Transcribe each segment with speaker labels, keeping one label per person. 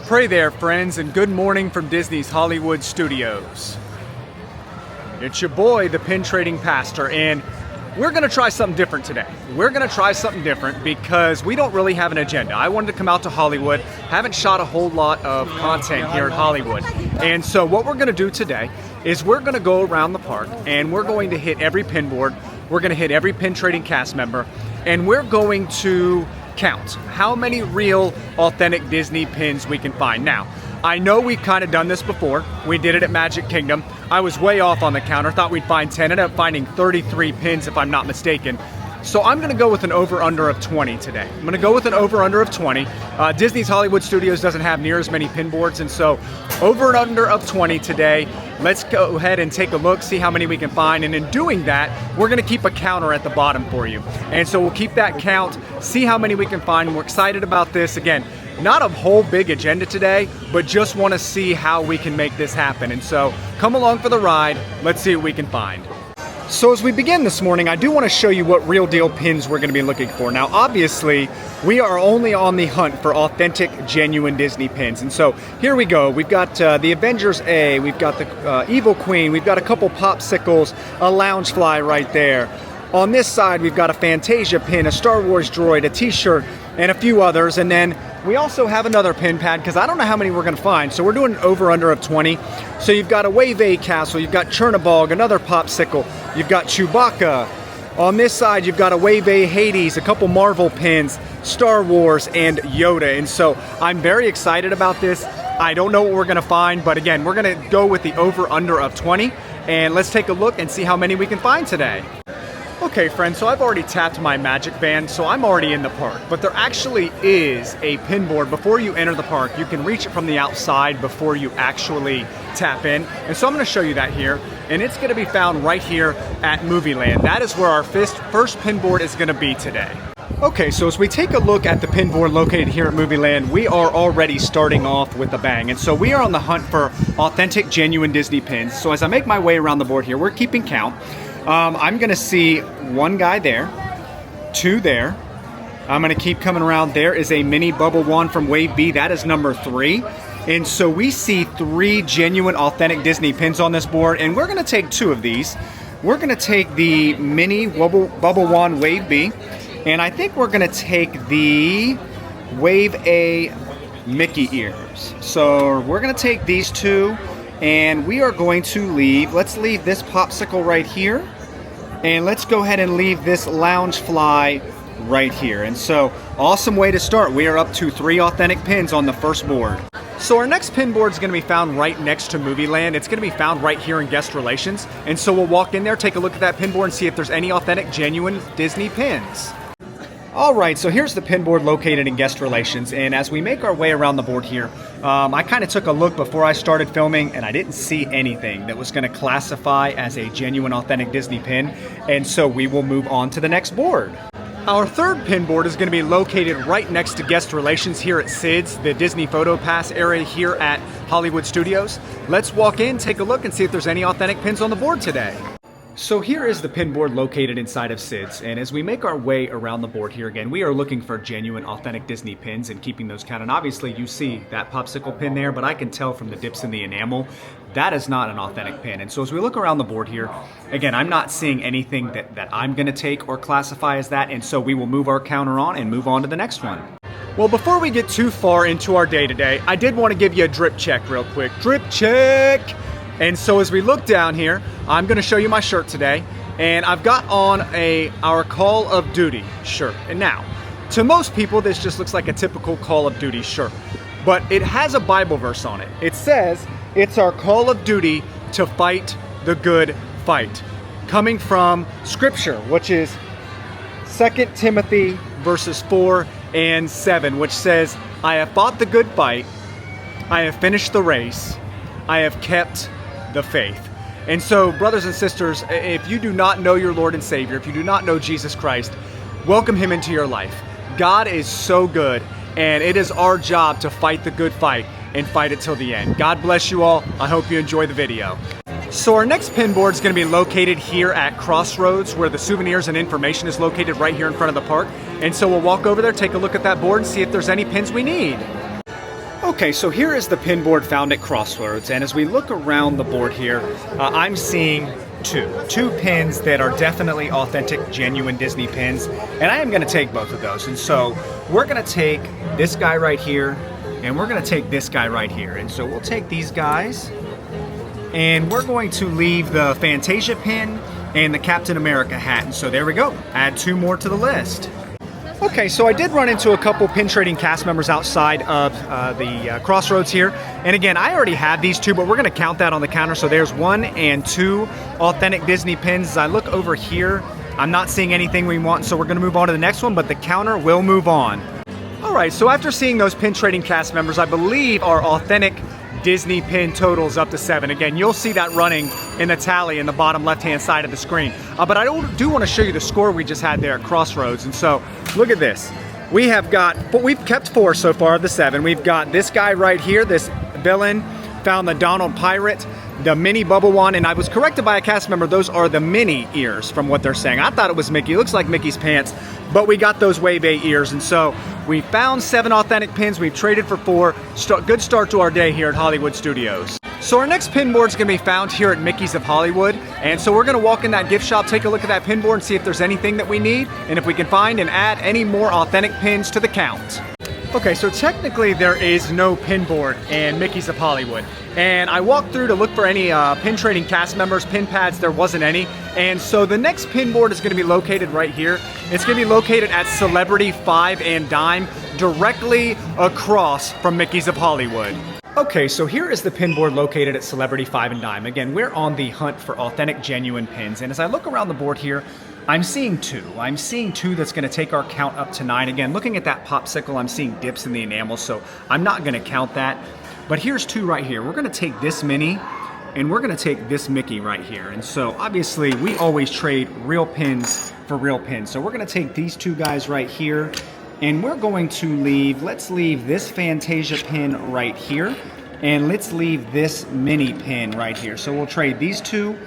Speaker 1: Pray there, friends, and good morning from Disney's Hollywood Studios. It's your boy, the pin trading pastor, and we're going to try something different today. We're going to try something different because we don't really have an agenda. I wanted to come out to Hollywood, haven't shot a whole lot of content here at Hollywood. And so what we're going to do today is we're going to go around the park and we're going to hit every pin board. We're going to hit every pin trading cast member, and we're going to count how many real authentic Disney pins we can find. Now, I know we've kind of done this before. We did it at Magic Kingdom. I was way off on the counter, thought we'd find 10, ended up finding 33 pins if I'm not mistaken. So I'm gonna go with an over-under of 20 today. I'm gonna go with an over-under of 20. Disney's Hollywood Studios doesn't have near as many pin boards, and so over and under of 20 today. Let's go ahead and take a look, see how many we can find, and in doing that, we're gonna keep a counter at the bottom for you. And so we'll keep that count, see how many we can find. We're excited about this. Again, not a whole big agenda today, but just wanna see how we can make this happen. And so come along for the ride. Let's see what we can find. So as we begin this morning, I do want to show you what real deal pins we're going to be looking for. Now, obviously, we are only on the hunt for authentic, genuine Disney pins. And so here we go. We've got the Avengers A, we've got the Evil Queen, we've got a couple popsicles, a Loungefly right there. On this side, we've got a Fantasia pin, a Star Wars droid, a t-shirt, and a few others. And then we also have another pin pad because I don't know how many we're going to find. So we're doing an over-under of 20. So you've got a Wave A castle, you've got Chernabog, another popsicle, you've got Chewbacca. On this side, you've got a Wave A Hades, a couple Marvel pins, Star Wars, and Yoda. And so I'm very excited about this. I don't know what we're going to find, but again, we're going to go with the over-under of 20. And let's take a look and see how many we can find today. Okay, friends, so I've already tapped my Magic Band, so I'm already in the park. But there actually is a pin board before you enter the park. You can reach it from the outside before you actually tap in. And so I'm going to show you that here. And it's going to be found right here at Movieland. That is where our first pin board is going to be today. Okay, so as we take a look at the pin board located here at Movieland, we are already starting off with a bang. And so we are on the hunt for authentic, genuine Disney pins. So as I make my way around the board here, we're keeping count. I'm going to see one guy there, two there. I'm going to keep coming around. There is a mini bubble wand from Wave B. That is number 3. And so we see 3 genuine, authentic Disney pins on this board. And we're going to take 2 of these. We're going to take the mini bubble wand Wave B. And I think we're going to take the Wave A Mickey ears. So we're going to take these 2. And we are going to leave, let's leave this popsicle right here. And let's go ahead and leave this Loungefly right here. And so, awesome way to start. We are up to 3 authentic pins on the first board. So our next pin board is going to be found right next to Movieland. It's going to be found right here in Guest Relations. And so we'll walk in there, take a look at that pin board and see if there's any authentic, genuine Disney pins. Alright, so here's the pin board located in Guest Relations, and as we make our way around the board here, I kind of took a look before I started filming, and I didn't see anything that was going to classify as a genuine, authentic Disney pin, and so we will move on to the next board. Our third pin board is going to be located right next to Guest Relations here at Sid's, the Disney Photo Pass area here at Hollywood Studios. Let's walk in, take a look, and see if there's any authentic pins on the board today. So here is the pin board located inside of Sid's, and as we make our way around the board here again, we are looking for genuine, authentic Disney pins and keeping those count. And obviously you see that popsicle pin there, but I can tell from the dips in the enamel, that is not an authentic pin. And so as we look around the board here, again, I'm not seeing anything that I'm gonna take or classify as that, and so we will move our counter on and move on to the next one. Well, before we get too far into our day today, I did want to give you a drip check real quick. Drip check! And so as we look down here, I'm going to show you my shirt today, and I've got on our Call of Duty shirt. And now, to most people, this just looks like a typical Call of Duty shirt, but it has a Bible verse on it. It says, it's our Call of Duty to fight the good fight, coming from Scripture, which is 2 Timothy verses 4 and 7, which says, I have fought the good fight, I have finished the race, I have kept the faith. And so, brothers and sisters, if you do not know your Lord and Savior, if you do not know Jesus Christ, welcome Him into your life. God is so good, and it is our job to fight the good fight and fight it till the end. God bless you all. I hope you enjoy the video. So our next pin board is going to be located here at Crossroads, where the souvenirs and information is located right here in front of the park. And so we'll walk over there, take a look at that board, and see if there's any pins we need. Okay, so here is the pin board found at Crossroads, and as we look around the board here, I'm seeing two pins that are definitely authentic, genuine Disney pins, and I am going to take both of those. And so we're going to take this guy right here, and we're going to take this guy right here. And so we'll take these guys, and we're going to leave the Fantasia pin and the Captain America hat. And so there we go. Add 2 more to the list. Okay, so I did run into a couple pin trading cast members outside of the Crossroads here. And again, I already had these 2, but we're going to count that on the counter. So there's 1 and 2 authentic Disney pins. As I look over here, I'm not seeing anything we want, so we're going to move on to the next one, but the counter will move on. All right, so after seeing those pin trading cast members, I believe our authentic Disney pin totals up to 7. Again, you'll see that running in the tally in the bottom left-hand side of the screen. But I do want to show you the score we just had there at Crossroads. And so, look at this. We've kept 4 so far of the 7. We've got this guy right here, this villain, found the Donald Pirate, the mini bubble one, and I was corrected by a cast member, those are the mini ears from what they're saying. I thought it was Mickey. It looks like Mickey's pants, but we got those Wave 8 ears. And so we found 7 authentic pins. We've traded for 4. Good start to our day here at Hollywood Studios. So our next pin board is going to be found here at Mickey's of Hollywood. And so we're going to walk in that gift shop, take a look at that pin board and see if there's anything that we need, and if we can find and add any more authentic pins to the count. Okay, so technically there is no pin board in Mickey's of Hollywood. And I walked through to look for any pin trading cast members, pin pads, there wasn't any. And so the next pin board is going to be located right here. It's going to be located at Celebrity 5 and Dime, directly across from Mickey's of Hollywood. Okay, so here is the pin board located at Celebrity 5 and Dime. Again, we're on the hunt for authentic, genuine pins. And as I look around the board here, I'm seeing 2. I'm seeing 2 that's going to take our count up to 9. Again, looking at that popsicle, I'm seeing dips in the enamel, so I'm not going to count that. But here's 2 right here. We're going to take this Minnie, and we're going to take this Mickey right here. And so obviously, we always trade real pins for real pins. So we're going to take these 2 guys right here, and we're going to let's leave this Fantasia pin right here, and let's leave this Minnie pin right here. So we'll trade these 2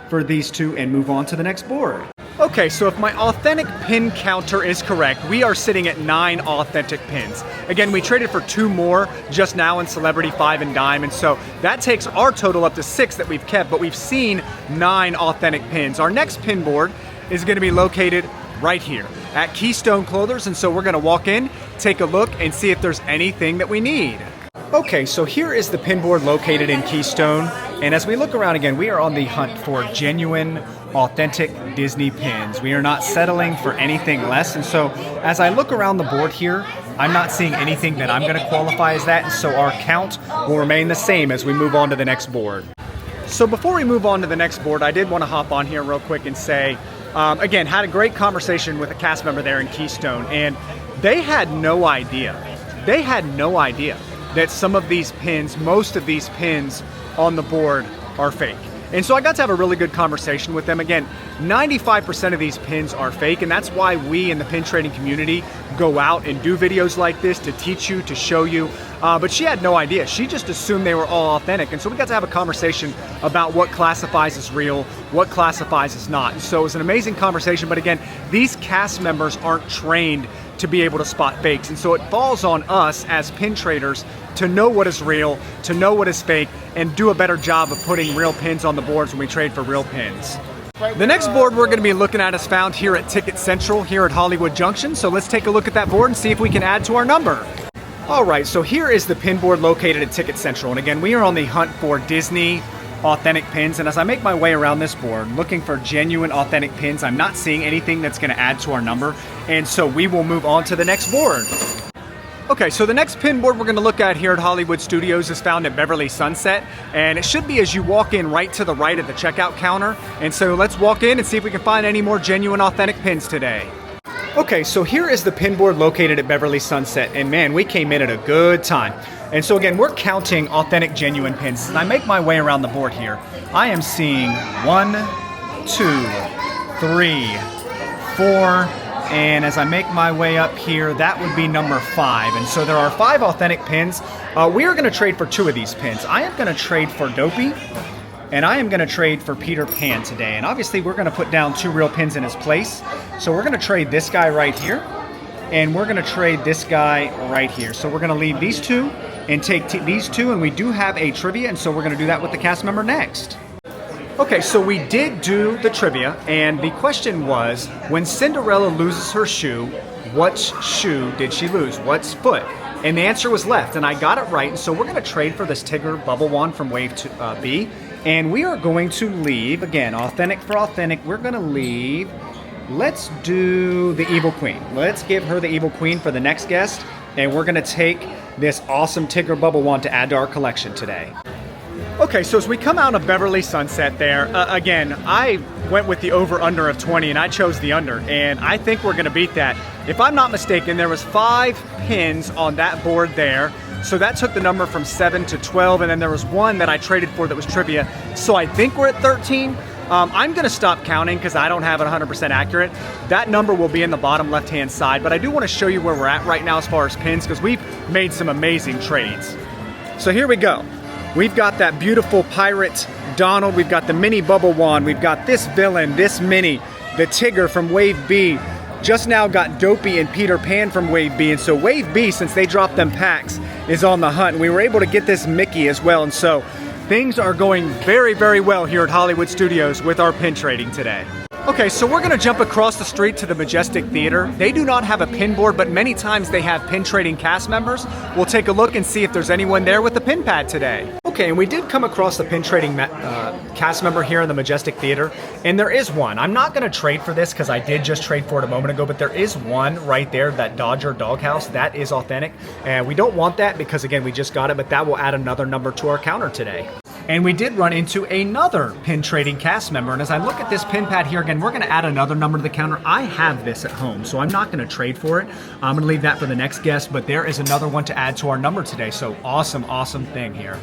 Speaker 1: for these 2 and move on to the next board. Okay, so if my authentic pin counter is correct, we are sitting at 9 authentic pins. Again, we traded for 2 more just now in Celebrity 5 and Dime, and so that takes our total up to 6 that we've kept, but we've seen 9 authentic pins. Our next pin board is going to be located right here at Keystone Clothers, and so we're going to walk in, take a look, and see if there's anything that we need. Okay, so here is the pin board located in Keystone, and as we look around again, we are on the hunt for genuine, authentic Disney pins. We are not settling for anything less, and so as I look around the board here, I'm not seeing anything that I'm going to qualify as that, and so our count will remain the same as we move on to the next board. So before we move on to the next board, I did want to hop on here real quick and say, again, had a great conversation with a cast member there in Keystone, and they had no idea. They had no idea that some of these pins, most of these pins on the board are fake. And so I got to have a really good conversation with them. Again, 95% of these pins are fake, and that's why we in the pin trading community go out and do videos like this to teach you, to show you. But she had no idea. She just assumed they were all authentic. And so we got to have a conversation about what classifies as real, what classifies as not. And so it was an amazing conversation. But again, these cast members aren't trained to be able to spot fakes. And so it falls on us as pin traders to know what is real, to know what is fake, and do a better job of putting real pins on the boards when we trade for real pins. The next board we're going to be looking at is found here at Ticket Central here at Hollywood Junction. So let's take a look at that board and see if we can add to our number. All right, so here is the pin board located at Ticket Central. And again, we are on the hunt for Disney authentic pins. And as I make my way around this board, looking for genuine authentic pins, I'm not seeing anything that's going to add to our number. And so we will move on to the next board. Okay, so the next pin board we're going to look at here at Hollywood Studios is found at Beverly Sunset, and it should be as you walk in right to the right of the checkout counter. And so let's walk in and see if we can find any more genuine authentic pins today. Okay, so here is the pin board located at Beverly Sunset, and man, we came in at a good time. And so again, we're counting authentic, genuine pins. As I make my way around the board here, I am seeing 1, 2, 3, 4, and as I make my way up here, that would be number 5. And so there are 5 authentic pins. We are going to trade for 2 of these pins. I am going to trade for Dopey, and I am going to trade for Peter Pan today. And obviously, we're going to put down 2 real pins in his place. So we're going to trade this guy right here, and we're going to trade this guy right here. So we're going to leave these 2, and take these two, and we do have a trivia, and so we're gonna do that with the cast member next. Okay, so we did do the trivia, and the question was, when Cinderella loses her shoe, what shoe did she lose? What's foot? And the answer was left, and I got it right, and so we're gonna trade for this Tigger bubble wand from Wave B, and we are going to leave, again, authentic for authentic, we're gonna leave, let's do the Evil Queen. Let's give her the Evil Queen for the next guest, and we're gonna take this awesome Tigger bubble wand to add to our collection today. Okay, so as we come out of Beverly Sunset there, again, I went with the over-under of 20 and I chose the under, and I think we're gonna beat that. If I'm not mistaken, there was 5 pins on that board there, so that took the number from 7 to 12, and then there was one that I traded for that was trivia, so I think we're at 13. I'm gonna stop counting because I don't have it 100% accurate. That number will be in the bottom left-hand side, but I do wanna show you where we're at right now as far as pins, because we've made some amazing trades. So here we go. We've got that beautiful pirate Donald, we've got the mini bubble wand, we've got this villain, this mini, the Tigger from Wave B, just now got Dopey and Peter Pan from Wave B, and so Wave B, since they dropped them packs, is on the hunt. And we were able to get this Mickey as well, and so things are going very, very well here at Hollywood Studios with our pin trading today. Okay, so we're gonna jump across the street to the Majestic Theater. They do not have a pin board, but many times they have pin trading cast members. We'll take a look and see if there's anyone there with a pin pad today. Okay, and we did come across the pin trading cast member here in the Majestic Theater, and there is one. I'm not gonna trade for this because I did just trade for it a moment ago, but there is one right there, that Dodger Doghouse. That is authentic, and we don't want that because, again, we just got it, but that will add another number to our counter today. And we did run into another pin trading cast member, and as I look at this pin pad here, again, we're gonna add another number to the counter. I have this at home, so I'm not gonna trade for it. I'm gonna leave that for the next guest, but there is another one to add to our number today, so awesome, awesome thing here.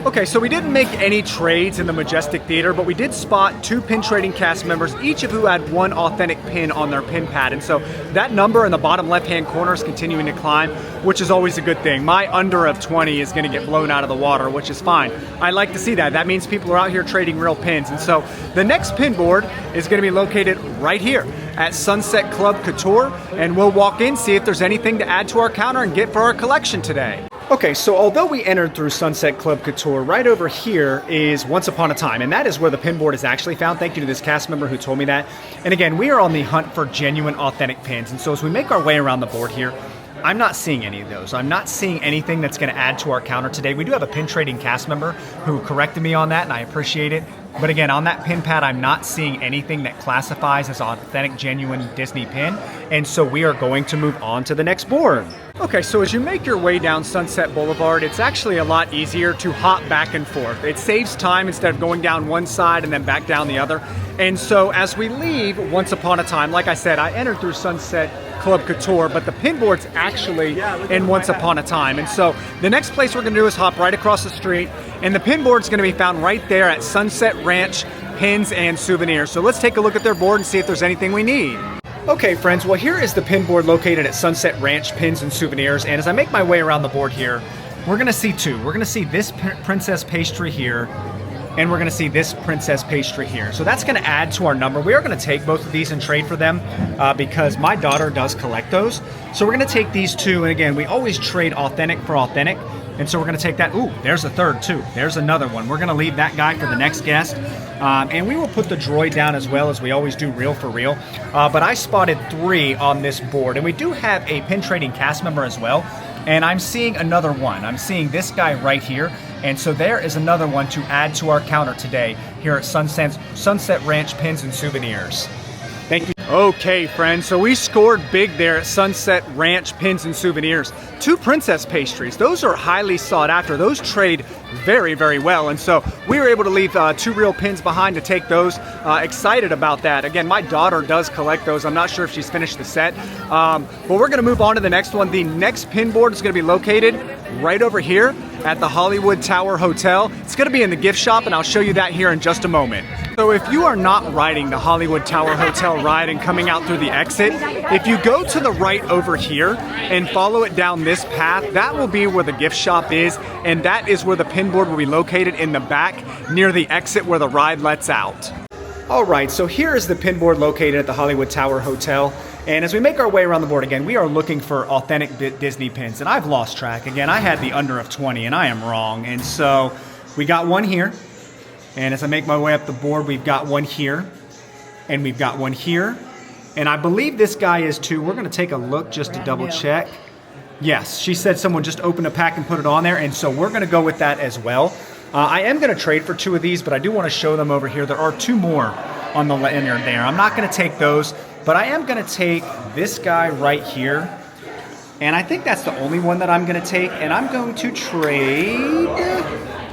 Speaker 1: Okay, so we didn't make any trades in the Majestic Theater, but we did spot 2 pin trading cast members, each of who had 1 authentic pin on their pin pad. And so that number in the bottom left-hand corner is continuing to climb, which is always a good thing. My under of 20 is gonna get blown out of the water, which is fine. I like to see that. That means people are out here trading real pins. And so the next pin board is gonna be located right here at Sunset Club Couture, and we'll walk in, see if there's anything to add to our counter and get for our collection today. Okay, so although we entered through Sunset Club Couture, right over here is Once Upon a Time, and that is where the pin board is actually found. Thank you to this cast member who told me that. And again, we are on the hunt for genuine, authentic pins, and so as we make our way around the board here, I'm not seeing any of those. I'm not seeing anything that's going to add to our counter today. We do have a pin trading cast member who corrected me on that, and I appreciate it. But again, on that pin pad, I'm not seeing anything that classifies as authentic, genuine Disney pin, and so we are going to move on to the next board. Okay, so as you make your way down Sunset Boulevard, it's actually a lot easier to hop back and forth. It saves time instead of going down one side and then back down the other. And so as we leave Once Upon a Time, like I said, I entered through Sunset Club Couture, but the pin board's actually in Once Upon a Time. And so the next place we're gonna do is hop right across the street, and the pin board's gonna be found right there at Sunset Ranch Pins and Souvenirs. So let's take a look at their board and see if there's anything we need. Okay, friends, well, here is the pin board located at Sunset Ranch Pins and Souvenirs, and as I make my way around the board here, we're gonna see 2. We're gonna see this princess pastry here, and we're gonna see this princess pastry here. So that's gonna add to our number. We are gonna take both of these and trade for them because my daughter does collect those. So we're gonna take these 2, and again, we always trade authentic for authentic. And so we're gonna take that. Ooh, there's a third too. There's another one. We're gonna leave that guy for the next guest. And we will put the droid down as well, as we always do, reel for reel. But I spotted 3 on this board, and we do have a pin trading cast member as well. And I'm seeing another one. I'm seeing this guy right here. And so there is another one to add to our counter today here at Sunset Ranch Pins and Souvenirs. Thank you. Okay, friends, so we scored big there at Sunset Ranch Pins and Souvenirs. 2 princess pastries. Those are highly sought after. Those trade very, very well. And so we were able to leave 2 real pins behind to take those. Excited about that. Again, my daughter does collect those. I'm not sure if she's finished the set. But we're going to move on to the next one. The next pin board is going to be located right over here at the Hollywood Tower Hotel. It's going to be in the gift shop, and I'll show you that here in just a moment. So if you are not riding the Hollywood Tower Hotel ride and coming out through the exit, if you go to the right over here and follow it down this path, that will be where the gift shop is, and that is where the pin board will be located, in the back near the exit where the ride lets out. All right, so here is the pin board located at the Hollywood Tower Hotel. And as we make our way around the board again, we are looking for authentic Disney pins. And I've lost track. Again, I had the under of 20 and I am wrong. And so we got one here. And as I make my way up the board, we've got one here. And we've got one here. And I believe this guy is too. We're going to take a look just to double check. Yes, she said someone just opened a pack and put it on there. And so we're going to go with that as well. I am going to trade for two of these, but I do want to show them over here. There are two more on the end there. I'm not going to take those. But I am going to take this guy right here. And I think that's the only one that I'm going to take. And I'm going to trade.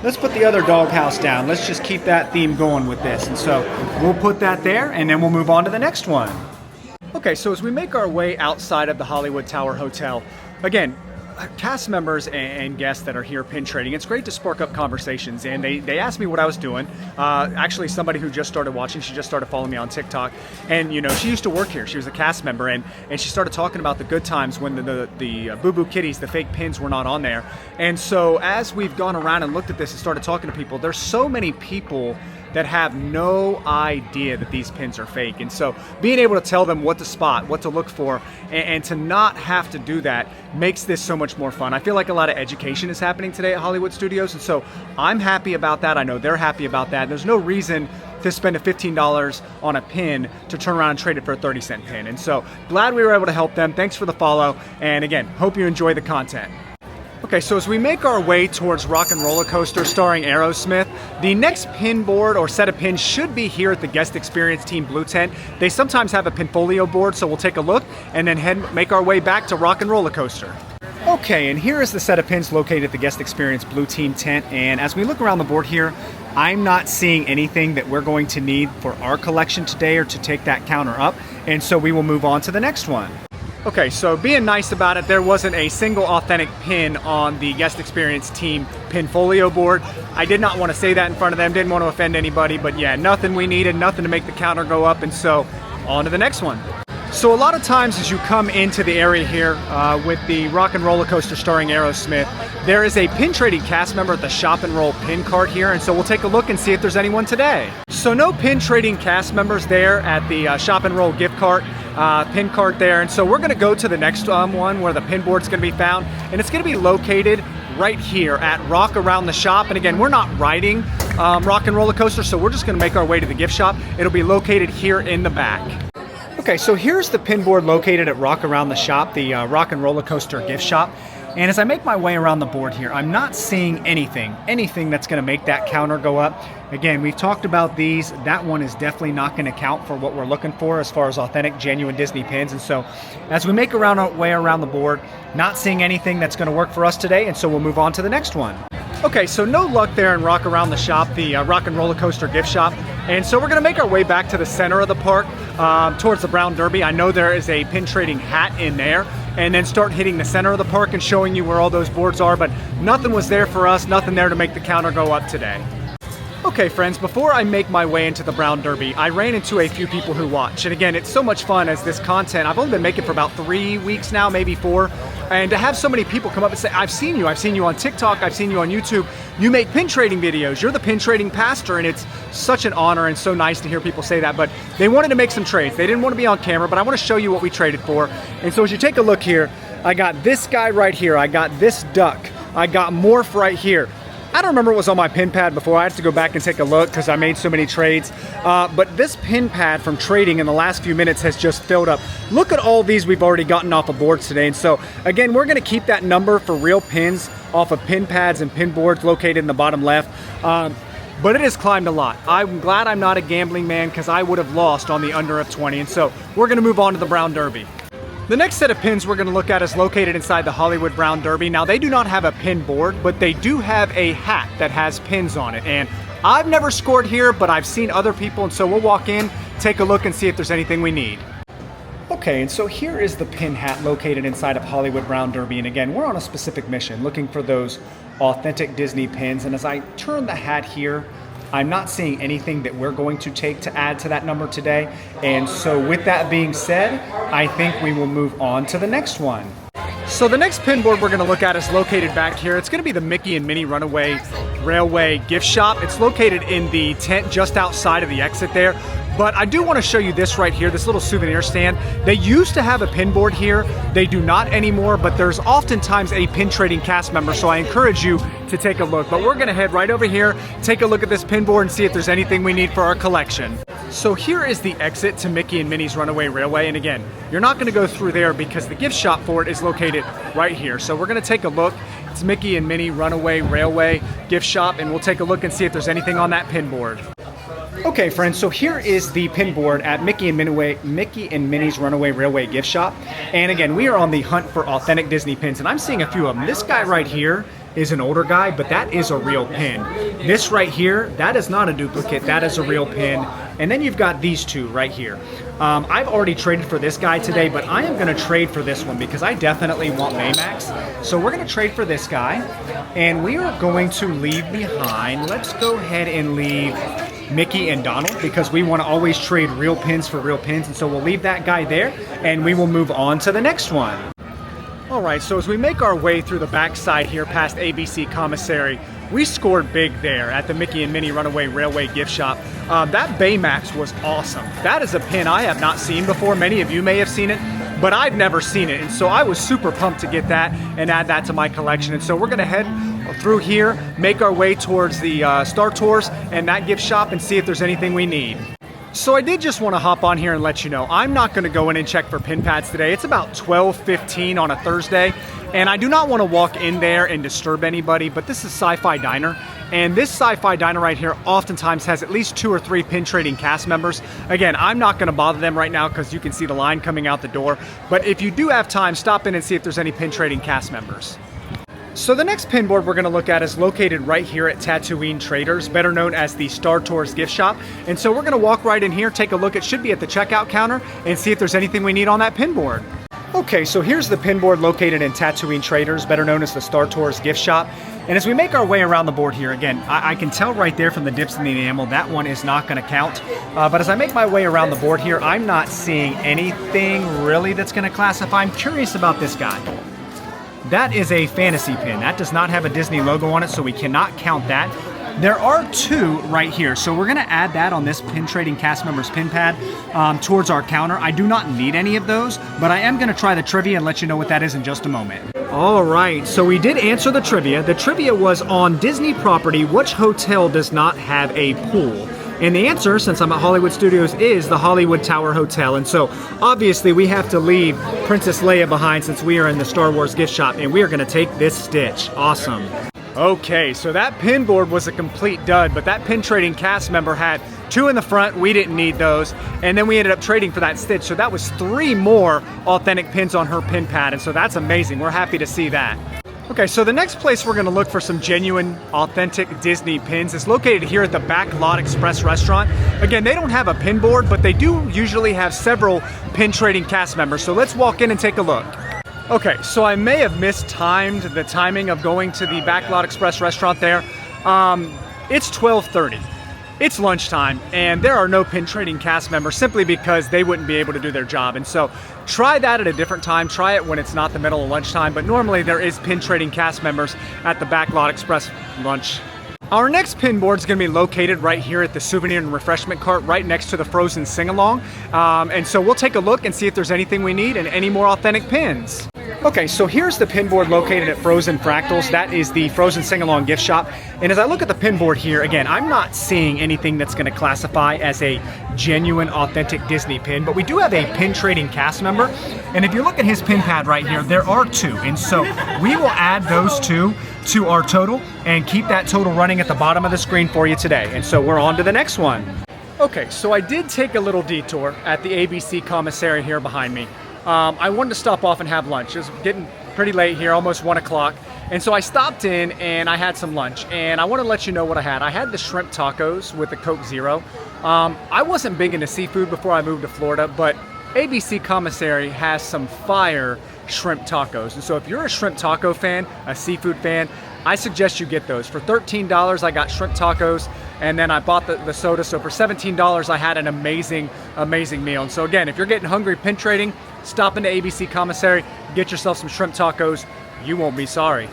Speaker 1: Let's put the other doghouse down. Let's just keep that theme going with this. And so we'll put that there, and then we'll move on to the next one. Okay, so as we make our way outside of the Hollywood Tower Hotel, again, cast members and guests that are here pin trading, it's great to spark up conversations. And they asked me what I was doing. Actually, somebody who just started watching, she just started following me on TikTok. And, you know, she used to work here. She was a cast member. And she started talking about the good times when the Boo Boo Kitties, the fake pins, were not on there. And so as we've gone around and looked at this and started talking to people, there's so many people that have no idea that these pins are fake. And so being able to tell them what to spot, what to look for, and to not have to do that makes this so much more fun. I feel like a lot of education is happening today at Hollywood Studios, and so I'm happy about that. I know they're happy about that. There's no reason to spend a $15 on a pin to turn around and trade it for a 30-cent pin. And so glad we were able to help them. Thanks for the follow. And again, hope you enjoy the content. Okay, so as we make our way towards Rock and Roller Coaster starring Aerosmith, the next pin board or set of pins should be here at the Guest Experience Team Blue Tent. They sometimes have a Pinfolio board, so we'll take a look and then make our way back to Rock and Roller Coaster. Okay, and here is the set of pins located at the Guest Experience Blue Team tent. And as we look around the board here, I'm not seeing anything that we're going to need for our collection today or to take that counter up. And so we will move on to the next one. Okay, so being nice about it, there wasn't a single authentic pin on the Guest Experience Team Pinfolio board. I did not want to say that in front of them, didn't want to offend anybody, but yeah, nothing we needed, nothing to make the counter go up, and so on to the next one. So a lot of times as you come into the area here with the Rock and Roller Coaster starring Aerosmith, there is a pin trading cast member at the Shop and Roll pin cart here, and so we'll take a look and see if there's anyone today. So no pin trading cast members there at the Shop and Roll gift cart. Pin cart there, and so we're going to go to the next one where the pin board's going to be found, and it's going to be located right here at Rock Around the Shop. And again, we're not riding Rock and Roller Coaster, so we're just going to make our way to the gift shop. It'll be located here in the back. Okay, so here's the pin board located at Rock Around the Shop, the Rock and Roller Coaster gift shop. And as I make my way around the board here, I'm not seeing anything that's going to make that counter go up. Again, we've talked about these. That one is definitely not going to count for what we're looking for as far as authentic, genuine Disney pins. And so as we make our way around the board, not seeing anything that's going to work for us today, and so we'll move on to the next one. Okay, so no luck there in Rock Around the Shop, the Rock and Roller Coaster gift shop. And so we're going to make our way back to the center of the park towards the Brown Derby. I know there is a pin trading hat in there, and then start hitting the center of the park and showing you where all those boards are, but nothing was there for us, nothing there to make the counter go up today. Okay, friends, before I make my way into the Brown Derby, I ran into a few people who watch. And again, it's so much fun as this content. I've only been making for about 3 weeks now, maybe 4. And to have so many people come up and say, I've seen you on TikTok, I've seen you on YouTube. You make pin trading videos. You're the pin trading pastor. And it's such an honor and so nice to hear people say that. But they wanted to make some trades. They didn't want to be on camera, but I want to show you what we traded for. And so as you take a look here, I got this guy right here. I got this duck. I got Morph right here. I don't remember what was on my pin pad before. I have to go back and take a look because I made so many trades. But this pin pad from trading in the last few minutes has just filled up. Look at all these we've already gotten off of boards today. And so again, we're going to keep that number for real pins off of pin pads and pin boards located in the bottom left. But it has climbed a lot. I'm glad I'm not a gambling man because I would have lost on the under of 20. And so we're going to move on to the Brown Derby. The next set of pins we're going to look at is located inside the Hollywood Brown Derby. Now, they do not have a pin board, but they do have a hat that has pins on it. And I've never scored here, but I've seen other people, and so we'll walk in, take a look, and see if there's anything we need. Okay, and so here is the pin hat located inside of Hollywood Brown Derby. And again, we're on a specific mission, looking for those authentic Disney pins. And as I turn the hat here, I'm not seeing anything that we're going to take to add to that number today. And so with that being said, I think we will move on to the next one. So the next pin board we're going to look at is located back here. It's going to be the Mickey and Minnie Runaway Railway gift shop. It's located in the tent just outside of the exit there. But I do want to show you this right here, this little souvenir stand. They used to have a pin board here. They do not anymore, but there's oftentimes a pin trading cast member, so I encourage you to take a look. But we're gonna head right over here, take a look at this pin board and see if there's anything we need for our collection. So here is the exit to Mickey and Minnie's Runaway Railway. And again, you're not gonna go through there because the gift shop for it is located right here. So we're gonna take a look. It's Mickey and Minnie Runaway Railway gift shop, and we'll take a look and see if there's anything on that pin board. Okay, friends, so here is the pin board at Mickey and Minnie's Runaway Railway gift shop. And again, we are on the hunt for authentic Disney pins, and I'm seeing a few of them. This guy right here is an older guy, but that is a real pin. This right here, that is not a duplicate, that is a real pin. And then you've got these two right here. I've already traded for this guy today, but I am gonna trade for this one because I definitely want Baymax. So we're gonna trade for this guy, and we are going to leave behind, let's go ahead and leave Mickey and Donald, because we want to always trade real pins for real pins, and so we'll leave that guy there and we will move on to the next one. All right, so as we make our way through the backside here past ABC Commissary, we scored big there at the Mickey and Minnie Runaway Railway gift shop. That Baymax was awesome. That is a pin I have not seen before. Many of you may have seen it, but I've never seen it, and so I was super pumped to get that and add that to my collection. And so we're gonna head through here, make our way towards the Star Tours and that gift shop and see if there's anything we need. So I did just want to hop on here and let you know, I'm not going to go in and check for pin pads today. It's about 12:15 on a Thursday, and I do not want to walk in there and disturb anybody, but this is Sci-Fi Diner, and this Sci-Fi Diner right here oftentimes has at least 2 or 3 pin trading cast members. Again, I'm not going to bother them right now because you can see the line coming out the door, but if you do have time, stop in and see if there's any pin trading cast members. So the next pin board we're going to look at is located right here at Tatooine Traders, better known as the Star Tours gift shop. And so we're going to walk right in here, take a look. It should be at the checkout counter, and see if there's anything we need on that pin board. Okay, so here's the pin board located in Tatooine Traders, better known as the Star Tours gift shop. And as we make our way around the board here, again, I can tell right there from the dips in the enamel, that one is not going to count. But as I make my way around the board here, I'm not seeing anything really that's going to classify. I'm curious about this guy. That is a fantasy pin. That does not have a Disney logo on it, so we cannot count that. There are 2 right here, so we're gonna add that on this pin trading cast members pin pad towards our counter. I do not need any of those, but I am gonna try the trivia and let you know what that is in just a moment. All right, so we did answer the trivia. The trivia was on Disney property, which hotel does not have a pool? And the answer, since I'm at Hollywood Studios, is the Hollywood Tower Hotel. And so, obviously, we have to leave Princess Leia behind since we are in the Star Wars gift shop, and we are going to take this Stitch. Awesome. Okay, so that pin board was a complete dud, but that pin trading cast member had 2 in the front. We didn't need those. And then we ended up trading for that Stitch. So that was 3 more authentic pins on her pin pad. And so that's amazing. We're happy to see that. Okay, so the next place we're going to look for some genuine, authentic Disney pins is located here at the Backlot Express restaurant. Again, they don't have a pin board, but they do usually have several pin trading cast members. So let's walk in and take a look. Okay, so I may have mistimed the timing of going to the Backlot Express restaurant there. It's 12:30. It's lunchtime, and there are no pin trading cast members simply because they wouldn't be able to do their job. And so try that at a different time. Try it when it's not the middle of lunchtime, but normally there is pin trading cast members at the Backlot Express lunch. Our next pin board is going to be located right here at the souvenir and refreshment cart right next to the Frozen sing-along. And so we'll take a look and see if there's anything we need and any more authentic pins. Okay, so here's the pin board located at Frozen Fractals. That is the Frozen Sing-Along gift shop. And as I look at the pin board here, again, I'm not seeing anything that's going to classify as a genuine, authentic Disney pin, but we do have a pin trading cast member. And if you look at his pin pad right here, there are 2. And so we will add those 2 to our total and keep that total running at the bottom of the screen for you today. And so we're on to the next one. Okay, so I did take a little detour at the ABC Commissary here behind me. I wanted to stop off and have lunch. It was getting pretty late here, almost 1 o'clock. And so I stopped in and I had some lunch. And I want to let you know what I had. I had the shrimp tacos with the Coke Zero. I wasn't big into seafood before I moved to Florida, but ABC Commissary has some fire shrimp tacos. And so if you're a shrimp taco fan, a seafood fan, I suggest you get those. For $13, I got shrimp tacos, and then I bought the soda. So for $17, I had an amazing, amazing meal. And so again, if you're getting hungry pin trading, stop into ABC Commissary, get yourself some shrimp tacos. You won't be sorry.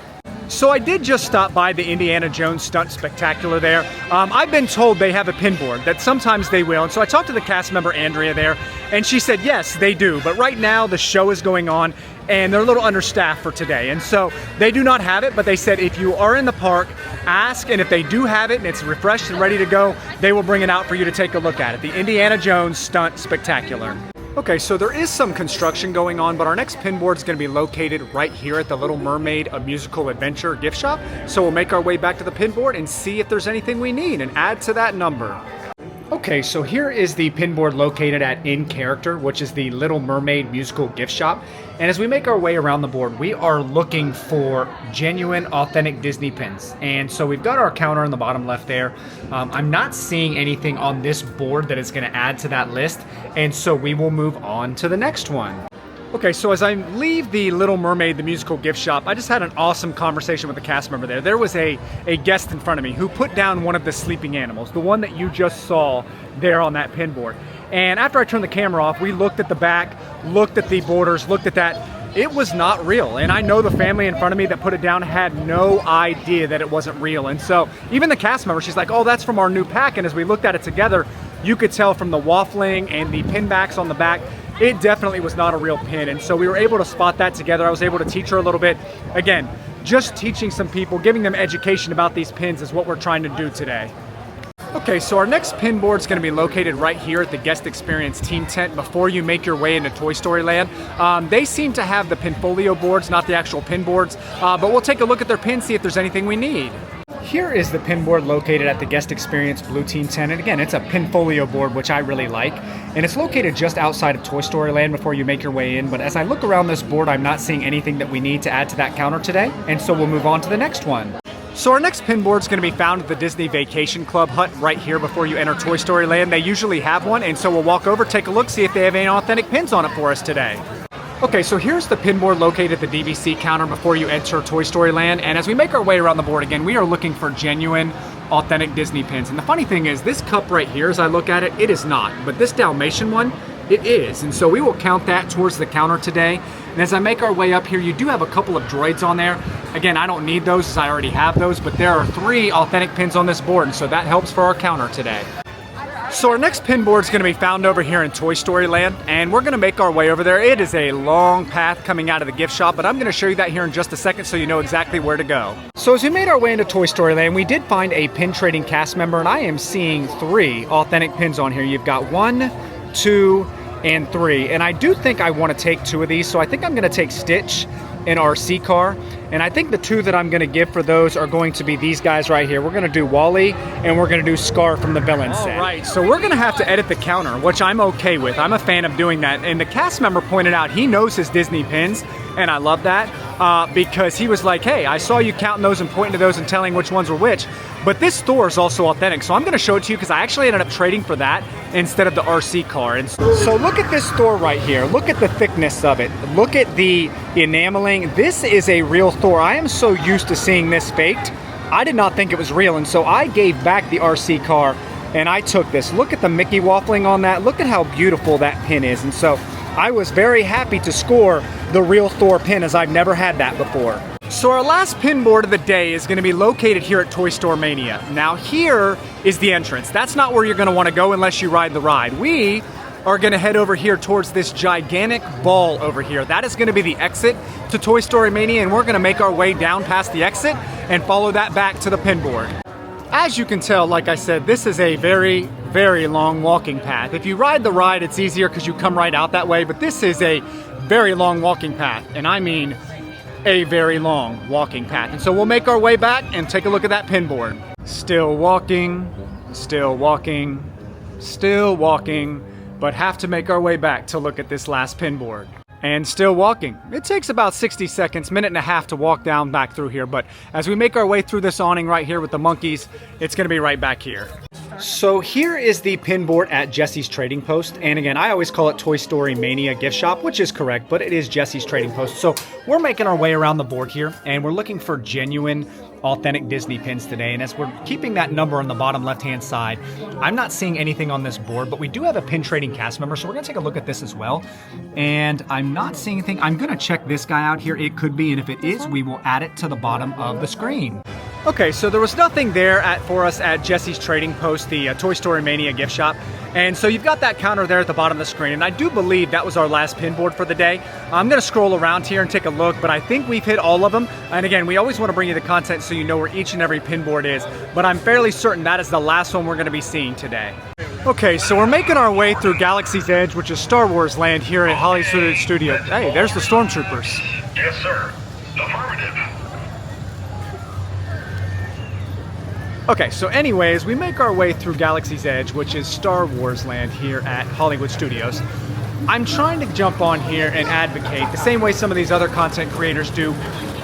Speaker 1: So I did just stop by the Indiana Jones Stunt Spectacular there. I've been told they have a pin board, that sometimes they will. And so I talked to the cast member, Andrea, there, and she said, yes, they do. But right now the show is going on and they're a little understaffed for today. And so they do not have it, but they said if you are in the park, ask, and if they do have it and it's refreshed and ready to go, they will bring it out for you to take a look at it. The Indiana Jones Stunt Spectacular. Okay, so there is some construction going on, but our next pin board is going to be located right here at the Little Mermaid, a musical adventure gift shop. So we'll make our way back to the pin board and see if there's anything we need and add to that number. Okay, so here is the pin board located at In Character, which is the Little Mermaid musical gift shop. And as we make our way around the board, we are looking for genuine, authentic Disney pins. And so we've got our counter in the bottom left there. I'm not seeing anything on this board that is going to add to that list. And so we will move on to the next one. Okay, so as I leave the Little Mermaid, the musical gift shop, I just had an awesome conversation with the cast member there. There was a guest in front of me who put down one of the sleeping animals, the one that you just saw there on that pin board. And after I turned the camera off, we looked at the back, looked at the borders, looked at that. It was not real. And I know the family in front of me that put it down had no idea that it wasn't real. And so even the cast member, she's like, oh, that's from our new pack. And as we looked at it together, you could tell from the waffling and the pin backs on the back, it definitely was not a real pin. And so we were able to spot that together. I was able to teach her a little bit. Again, just teaching some people, giving them education about these pins is what we're trying to do today. Okay, so our next pin board is going to be located right here at the Guest Experience Team Tent before you make your way into Toy Story Land. They seem to have the Pinfolio boards, not the actual pin boards, but we'll take a look at their pins, see if there's anything we need. Here is the pin board located at the Guest Experience Blue Team Tent. And again, it's a Pinfolio board, which I really like. And it's located just outside of Toy Story Land before you make your way in. But as I look around this board, I'm not seeing anything that we need to add to that counter today. And so we'll move on to the next one. So our next pin board is going to be found at the Disney Vacation Club hut right here before you enter Toy Story Land. They usually have one, and so we'll walk over, take a look, see if they have any authentic pins on it for us today. Okay, so here's the pin board located at the DVC counter before you enter Toy Story Land. And as we make our way around the board again, we are looking for genuine, authentic Disney pins. And the funny thing is, this cup right here, as I look at it, it is not. But this Dalmatian one, it is. And so we will count that towards the counter today. And as I make our way up here, you do have a couple of droids on there. Again, I don't need those as I already have those, but there are 3 authentic pins on this board, and so that helps for our counter today. So our next pin board is going to be found over here in Toy Story Land, and we're going to make our way over there. It is a long path coming out of the gift shop, but I'm going to show you that here in just a second so you know exactly where to go. So as we made our way into Toy Story Land, we did find a pin trading cast member, and I am seeing 3 authentic pins on here. You've got 1, 2, and 3, and I do think I want to take 2 of these, so I think I'm going to take Stitch and RC Car, and I think the 2 that I'm going to give for those are going to be these guys right here. We're going to do Wally, and we're going to do Scar from the villain set. All right, so we're going to have to edit the counter, which I'm okay with. I'm a fan of doing that, and the cast member pointed out he knows his Disney pins, and I love that because he was like, hey, I saw you counting those and pointing to those and telling which ones were which, but this store is also authentic, so I'm going to show it to you because I actually ended up trading for that instead of the RC Car. And so look at this store right here. Look at the thickness of it. Look at the enameling. This is a real Thor. I am so used to seeing this faked. I did not think it was real, and so I gave back the RC Car and I took this. Look at the Mickey waffling on that. Look at how beautiful that pin is. And so I was very happy to score the real Thor pin, as I've never had that before. So our last pin board of the day is going to be located here at Toy Store Mania. Now here is the entrance. That's not where you're going to want to go unless you ride the ride. We are going to head over here towards this gigantic ball over here. That is going to be the exit to Toy Story Mania, and we're going to make our way down past the exit and follow that back to the pin board. As you can tell, like I said, this is a very, very long walking path. If you ride the ride, it's easier because you come right out that way, but this is a very long walking path, and I mean a very long walking path. And so we'll make our way back and take a look at that pin board. Still walking, still walking, still walking, but have to make our way back to look at this last pin board. And still walking. It takes about 60 seconds, minute and a half to walk down back through here, but as we make our way through this awning right here with the monkeys, it's gonna be right back here. So here is the pin board at Jesse's Trading Post. And again, I always call it Toy Story Mania Gift Shop, which is correct, but it is Jesse's Trading Post. So we're making our way around the board here, and we're looking for genuine, authentic Disney pins today. And as we're keeping that number on the bottom left-hand side, I'm not seeing anything on this board, but we do have a pin trading cast member, so we're gonna take a look at this as well. And I'm not seeing anything. I'm gonna check this guy out here. It could be, and if it is, we will add it to the bottom of the screen. Okay, so there was nothing there for us at Jesse's Trading Post, the Toy Story Mania gift shop. And so you've got that counter there at the bottom of the screen, and I do believe that was our last pin board for the day. I'm gonna scroll around here and take a look, but I think we've hit all of them. And again, we always wanna bring you the content so you know where each and every pin board is, but I'm fairly certain that is the last one we're gonna be seeing today. Okay, so we're making our way through Galaxy's Edge, which is Star Wars land here at Hollywood Studio. Hey, there's the Stormtroopers.
Speaker 2: Yes, sir. Affirmative.
Speaker 1: Okay, so anyways, we make our way through Galaxy's Edge, which is Star Wars land here at Hollywood Studios. I'm trying to jump on here and advocate, the same way some of these other content creators do.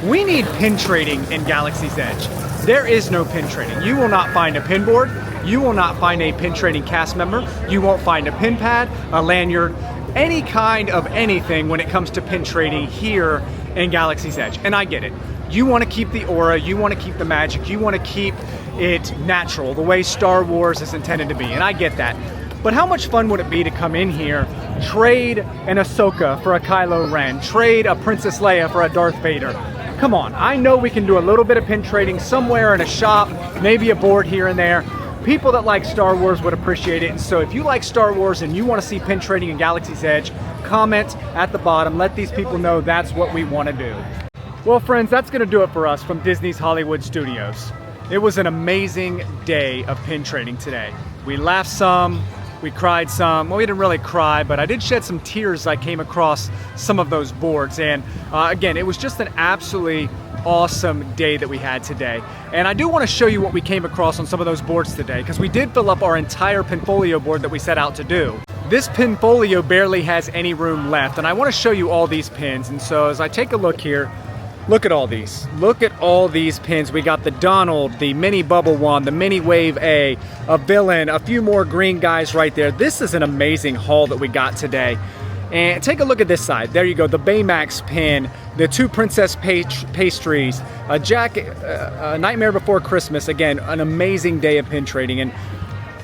Speaker 1: We need pin trading in Galaxy's Edge. There is no pin trading. You will not find a pin board. You will not find a pin trading cast member. You won't find a pin pad, a lanyard, any kind of anything when it comes to pin trading here in Galaxy's Edge. And I get it. You want to keep the aura, you want to keep the magic, you want to keep it natural, the way Star Wars is intended to be, and I get that. But how much fun would it be to come in here, trade an Ahsoka for a Kylo Ren, trade a Princess Leia for a Darth Vader? Come on, I know we can do a little bit of pin trading somewhere in a shop, maybe a board here and there. People that like Star Wars would appreciate it, and so if you like Star Wars and you want to see pin trading in Galaxy's Edge, comment at the bottom, let these people know that's what we want to do. Well, friends, that's going to do it for us from Disney's Hollywood Studios. It was an amazing day of pin trading today. We laughed some, we cried some. Well, we didn't really cry, but I did shed some tears as I came across some of those boards. And again, it was just an absolutely awesome day that we had today. And I do want to show you what we came across on some of those boards today, because we did fill up our entire pinfolio board that we set out to do. This pinfolio barely has any room left, and I want to show you all these pins. And so as I take a look here, look at all these. Look at all these pins. We got the Donald, the mini Bubble One, the mini Wave A villain, a few more green guys right there. This is an amazing haul that we got today. And take a look at this side. There you go, the Baymax pin, the two princess pastries, a Nightmare Before Christmas. Again, an amazing day of pin trading. And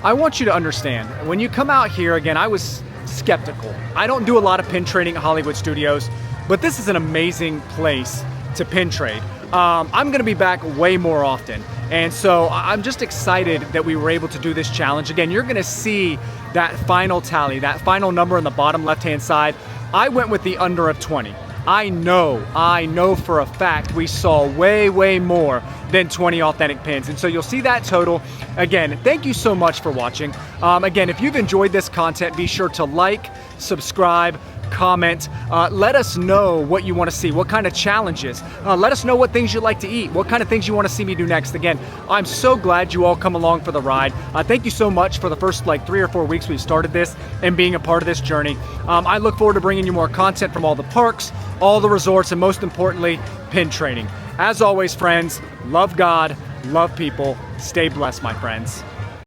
Speaker 1: I want you to understand, when you come out here, again, I was skeptical. I don't do a lot of pin trading at Hollywood Studios, but this is an amazing place to pin trade. I'm gonna be back way more often. And so I'm just excited that we were able to do this challenge. Again, you're gonna see that final tally, that final number on the bottom left-hand side. I went with the under of 20. I know for a fact we saw way more than 20 authentic pins. And so you'll see that total. Again, thank you so much for watching. Again, if you've enjoyed this content, be sure to like, subscribe, comment. Let us know what you want to see, what kind of challenges. Let us know what things you like to eat, what kind of things you want to see me do next. Again, I'm so glad you all come along for the ride. Thank you so much for the first like 3 or 4 weeks we've started this and being a part of this journey. I look forward to bringing you more content from all the parks, all the resorts, and most importantly, pin trading. As always, friends, love God, love people, stay blessed, my friends.